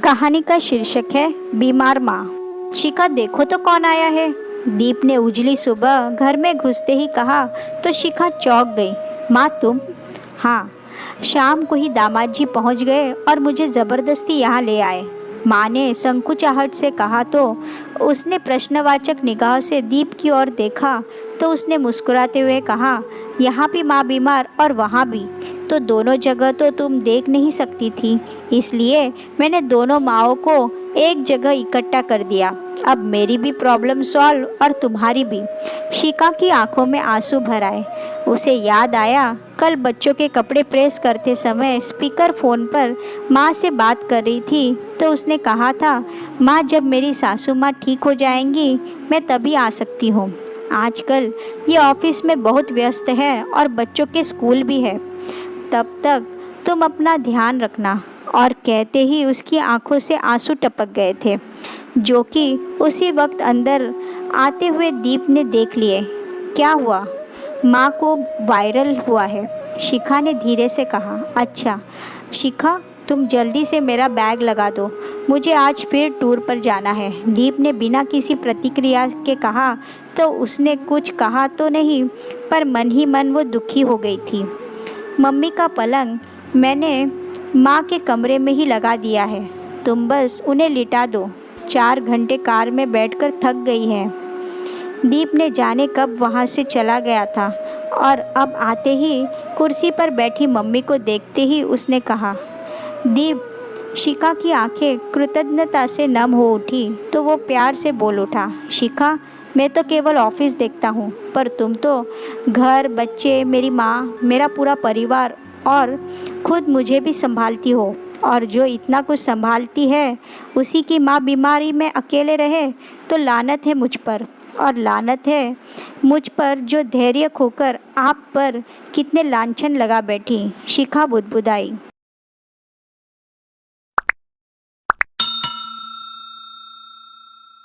कहानी का शीर्षक है बीमार माँ। शिखा, देखो तो कौन आया है। दीप ने उजली सुबह घर में घुसते ही कहा तो शिखा चौंक गई। माँ तुम? हाँ, शाम को ही दामाद जी पहुँच गए और मुझे ज़बरदस्ती यहाँ ले आए। माँ ने संकुचाहट से कहा तो उसने प्रश्नवाचक निगाह से दीप की ओर देखा तो उसने मुस्कुराते हुए कहा, यहाँ भी माँ बीमार और वहाँ भी, तो दोनों जगह तो तुम देख नहीं सकती थी, इसलिए मैंने दोनों माँओं को एक जगह इकट्ठा कर दिया। अब मेरी भी प्रॉब्लम सॉल्व और तुम्हारी भी। शिखा की आंखों में आंसू भर आए। उसे याद आया कल बच्चों के कपड़े प्रेस करते समय स्पीकर फ़ोन पर माँ से बात कर रही थी तो उसने कहा था, माँ जब मेरी सासू माँ ठीक हो जाएंगी मैं तभी आ सकती हूँ। आजकल ये ऑफिस में बहुत व्यस्त है और बच्चों के स्कूल भी है, तब तक तुम अपना ध्यान रखना। और कहते ही उसकी आंखों से आंसू टपक गए थे, जो कि उसी वक्त अंदर आते हुए दीप ने देख लिए। क्या हुआ? माँ को वायरल हुआ है, शिखा ने धीरे से कहा। अच्छा शिखा, तुम जल्दी से मेरा बैग लगा दो, मुझे आज फिर टूर पर जाना है। दीप ने बिना किसी प्रतिक्रिया के कहा तो उसने कुछ कहा तो नहीं, पर मन ही मन वो दुखी हो गई थी। मम्मी का पलंग मैंने माँ के कमरे में ही लगा दिया है, तुम बस उन्हें लिटा दो। 4 घंटे कार में बैठकर थक गई हैं। दीप ने जाने कब वहाँ से चला गया था और अब आते ही कुर्सी पर बैठी मम्मी को देखते ही उसने कहा, दीप। शिखा की आंखें कृतज्ञता से नम हो उठी तो वो प्यार से बोल उठा, शिखा मैं तो केवल ऑफिस देखता हूँ, पर तुम तो घर, बच्चे, मेरी माँ, मेरा पूरा परिवार और खुद मुझे भी संभालती हो। और जो इतना कुछ संभालती है उसी की माँ बीमारी में अकेले रहे तो लानत है मुझ पर, और लानत है मुझ पर जो धैर्य खोकर आप पर कितने लांछन लगा बैठी। शिखा बुदबुदाई।